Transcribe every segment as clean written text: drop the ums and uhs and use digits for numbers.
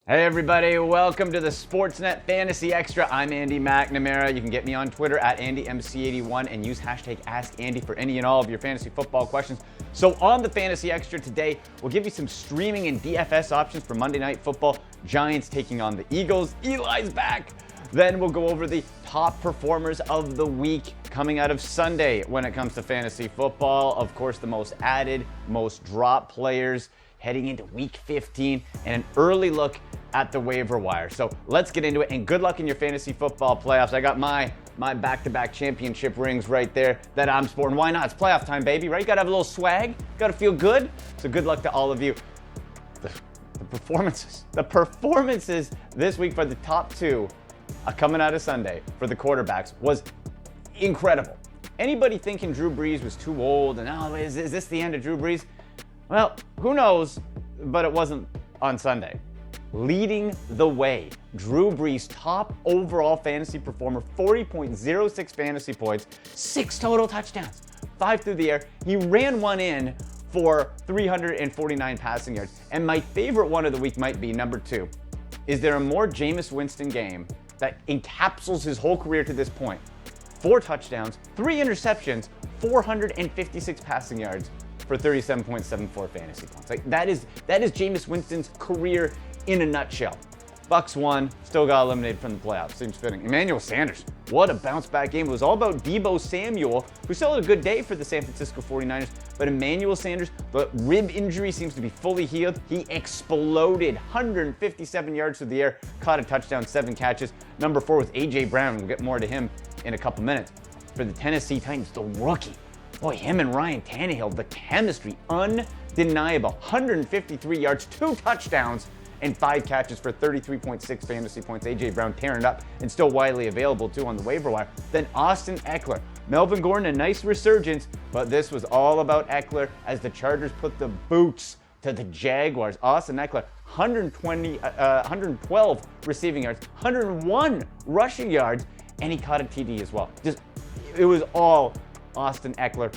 Hey everybody, welcome to the Sportsnet Fantasy Extra. I'm Andy McNamara. You can get me on Twitter at AndyMC81 and use hashtag AskAndy for any and all of your fantasy football questions. So on the Fantasy Extra today, we'll give you some streaming and DFS options for Monday Night Football. Giants taking on the Eagles. Eli's back. Then we'll go over the top performers of the week coming out of Sunday when it comes to fantasy football. Of course, the most added, most dropped players heading into week 15 and an early look at the waiver wire. So let's get into it, and good luck in your fantasy football playoffs. I got my back-to-back championship rings right there that I'm sporting. Why not? It's playoff time, baby, right? You gotta have a little swag, gotta feel good. So good luck to all of you. The performances this week for the top two coming out of Sunday for the quarterbacks was incredible. Anybody thinking Drew Brees was too old and is this the end of Drew Brees? Well, who knows, but it wasn't on Sunday. Leading the way, Drew Brees, top overall fantasy performer, 40.06 fantasy points, 6 total touchdowns, 5 through the air. He ran one in for 349 passing yards. And my favorite one of the week might be number 2. Is there a more Jameis Winston game that encapsulates his whole career to this point? 4 touchdowns, 3 interceptions, 456 passing yards for 37.74 fantasy points. Like that is Jameis Winston's career in a nutshell. Bucks won, still got eliminated from the playoffs. Seems fitting. Emanuel Sanders, what a bounce back game. It was all about Deebo Samuel, who still had a good day for the San Francisco 49ers, but Emanuel Sanders, the rib injury seems to be fully healed. He exploded, 157 yards through the air, caught a touchdown, 7 catches. Number 4 was AJ Brown. We'll get more to him in a couple minutes. For the Tennessee Titans, the rookie. Boy, him and Ryan Tannehill, the chemistry, undeniable. 153 yards, 2 touchdowns, and 5 catches for 33.6 fantasy points. AJ Brown tearing it up and still widely available too on the waiver wire. Then Austin Eckler. Melvin Gordon, a nice resurgence, but this was all about Eckler as the Chargers put the boots to the Jaguars. Austin Eckler, 112 receiving yards, 101 rushing yards, and he caught a TD as well. It was all Austin Eckler,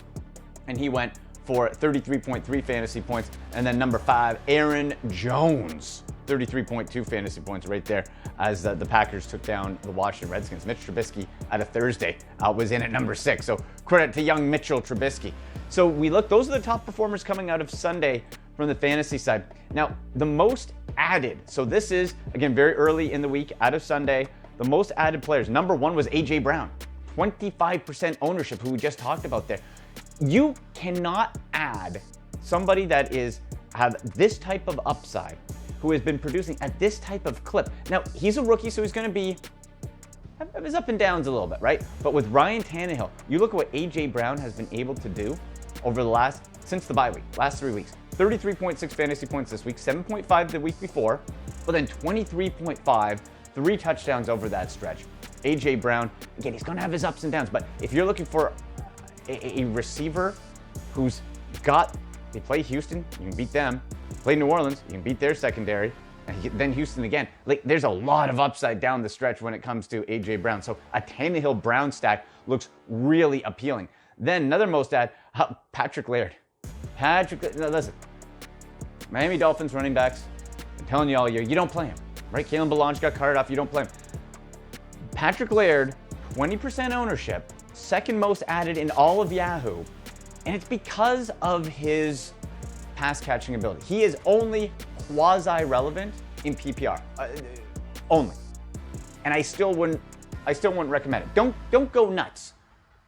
and he went for 33.3 fantasy points. And then number 5, Aaron Jones, 33.2 fantasy points right there as the Packers took down the Washington Redskins. Mitch Trubisky out of Thursday was in at number 6. So credit to young Mitchell Trubisky. So those are the top performers coming out of Sunday from the fantasy side. Now, the most added, so this is, again, very early in the week out of Sunday, the most added players. Number 1 was AJ Brown, 25% ownership, who we just talked about there. You cannot add somebody that have this type of upside, who has been producing at this type of clip. Now, he's a rookie, so he's going to have his up and downs a little bit, right? But with Ryan Tannehill, you look at what AJ Brown has been able to do over since the bye week, last 3 weeks. 33.6 fantasy points this week, 7.5 the week before, but then 23.5, 3 touchdowns over that stretch. AJ Brown, again, he's going to have his ups and downs, but if you're looking for a receiver they play Houston, you can beat them. Play New Orleans, you can beat their secondary, and then Houston again. There's a lot of upside down the stretch when it comes to AJ Brown. So a Tannehill Brown stack looks really appealing. Then another most Patrick Laird. Now listen, Miami Dolphins running backs, I'm telling you all year, you don't play him, right? Kalen Ballage got carted off, you don't play him. Patrick Laird, 20% ownership, second most added in all of Yahoo, and it's because of his pass catching ability. He is only quasi-relevant in PPR, only, and I still wouldn't recommend it. Don't go nuts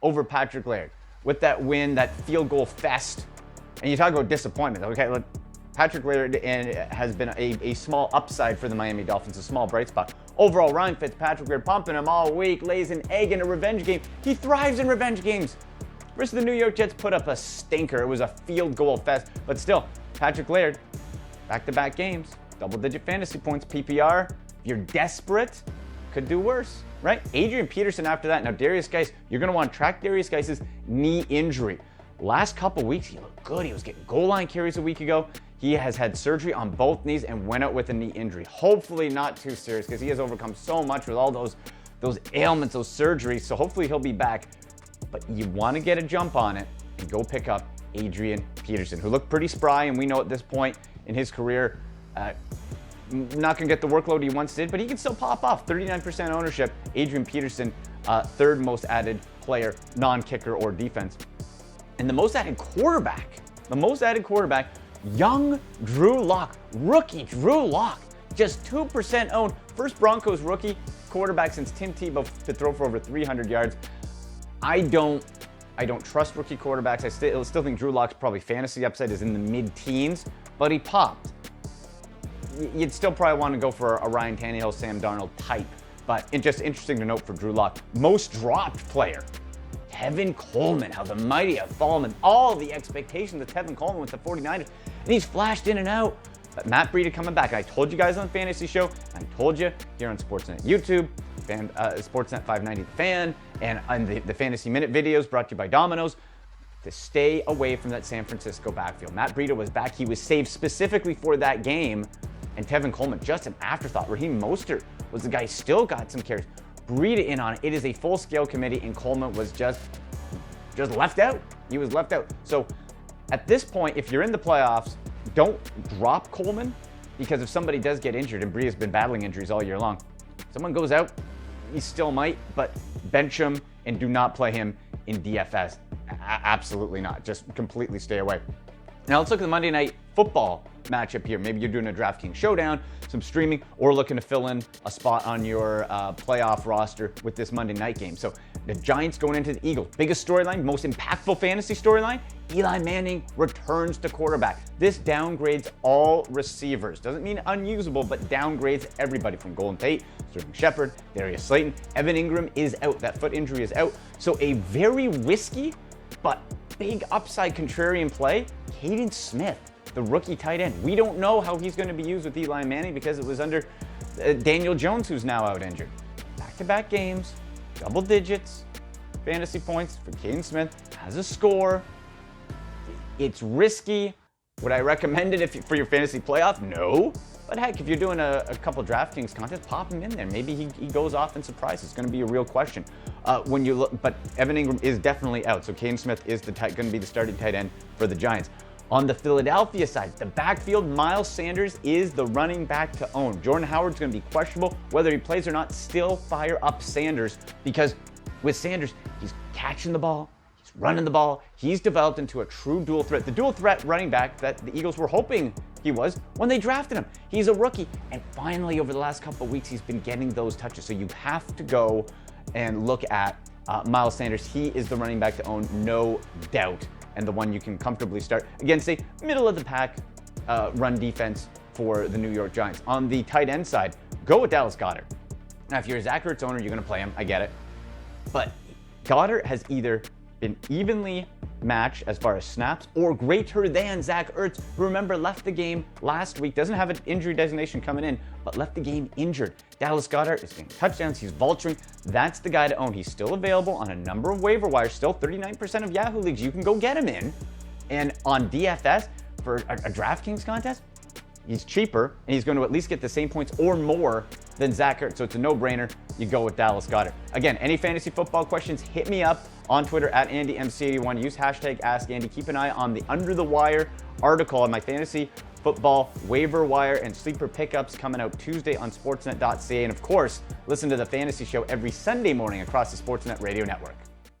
over Patrick Laird with that win, that field goal fest, and you talk about disappointment. Okay, look, Patrick Laird has been a small upside for the Miami Dolphins, a small bright spot. Overall, Ryan Fitzpatrick, we're pumping him all week, lays an egg in a revenge game. He thrives in revenge games. Versus the New York Jets put up a stinker. It was a field goal fest, but still, Patrick Laird, back-to-back games, double-digit fantasy points, PPR. If you're desperate, could do worse, right? Adrian Peterson after that. Now, Darius Geis, you're going to want to track Darius Geis' knee injury. Last couple weeks, he looked good. He was getting goal line carries a week ago. He has had surgery on both knees and went out with a knee injury. Hopefully not too serious, because he has overcome so much with all those ailments, those surgeries. So hopefully he'll be back. But you want to get a jump on it and go pick up Adrian Peterson, who looked pretty spry, and we know at this point in his career, not going to get the workload he once did, but he can still pop off. 39% ownership. Adrian Peterson, third most added player, non-kicker or defense. And the most added quarterback, young Drew Locke, rookie Drew Locke, just 2% owned. First Broncos rookie quarterback since Tim Tebow to throw for over 300 yards. I don't trust rookie quarterbacks. I still think Drew Locke's probably fantasy upside is in the mid-teens, but he popped. You'd still probably want to go for a Ryan Tannehill, Sam Darnold type, but it's just interesting to note for Drew Locke. Most dropped player, Tevin Coleman, how the mighty have fallen. All the expectations of Tevin Coleman with the 49ers, and he's flashed in and out. But Matt Breida coming back. I told you guys on Fantasy Show, I told you here on Sportsnet YouTube, Sportsnet 590 The Fan, and the Fantasy Minute videos brought to you by Domino's, to stay away from that San Francisco backfield. Matt Breida was back. He was saved specifically for that game, and Tevin Coleman, just an afterthought. Raheem Mostert was the guy who still got some carries. Breida in on it. It is a full-scale committee, and Coleman was just left out. He was left out. So at this point, if you're in the playoffs, don't drop Coleman, because if somebody does get injured, and Bree's been battling injuries all year long, someone goes out, he still might, but bench him and do not play him in DFS. Absolutely not. Just completely stay away. Now let's look at the Monday Night Football matchup here. Maybe you're doing a DraftKings showdown, some streaming, or looking to fill in a spot on your playoff roster with this Monday night game. So the Giants going into the Eagles. Biggest storyline, most impactful fantasy storyline, Eli Manning returns to quarterback. This downgrades all receivers. Doesn't mean unusable, but downgrades everybody from Golden Tate, Sterling Shepard, Darius Slayton. Evan Ingram is out. That foot injury is out. So a very risky but big upside contrarian play, Caden Smith, the rookie tight end. We don't know how he's going to be used with Eli Manning because it was under Daniel Jones, who's now out injured. Back-to-back games, double digits, fantasy points for Caden Smith, has a score. It's risky. Would I recommend it for your fantasy playoff? No. But heck, if you're doing a couple DraftKings contests, pop him in there. Maybe he goes off and surprises. It's going to be a real question. When you look, but Evan Ingram is definitely out, so Caden Smith is going to be the starting tight end for the Giants. On the Philadelphia side, the backfield, Miles Sanders is the running back to own. Jordan Howard's going to be questionable. Whether he plays or not, still fire up Sanders, because with Sanders, he's catching the ball, he's running the ball. He's developed into a true dual threat. The dual threat running back that the Eagles were hoping he was when they drafted him. He's a rookie, and finally, over the last couple of weeks, he's been getting those touches. So you have to go and look at Miles Sanders. He is the running back to own, no doubt, and the one you can comfortably start against a middle-of-the-pack run defense for the New York Giants. On the tight end side, go with Dallas Goedert. Now, if you're a Zach Ertz owner, you're going to play him. I get it. But Goedert has either been evenly matched as far as snaps or greater than Zach Ertz, who, remember, left the game last week, doesn't have an injury designation coming in, but left the game injured. Dallas Goedert is getting touchdowns. He's vulturing. That's the guy to own. He's still available on a number of waiver wires, still 39% of Yahoo leagues. You can go get him in. And on DFS for a DraftKings contest, he's cheaper, and he's going to at least get the same points or more than Zach Ertz. So it's a no-brainer. You go with Dallas Goedert. Again, any fantasy football questions, hit me up on Twitter at AndyMC81. Use hashtag AskAndy. Keep an eye on the Under the Wire article on my fantasy football waiver wire and sleeper pickups coming out Tuesday on Sportsnet.ca. And of course, listen to the Fantasy Show every Sunday morning across the Sportsnet Radio Network.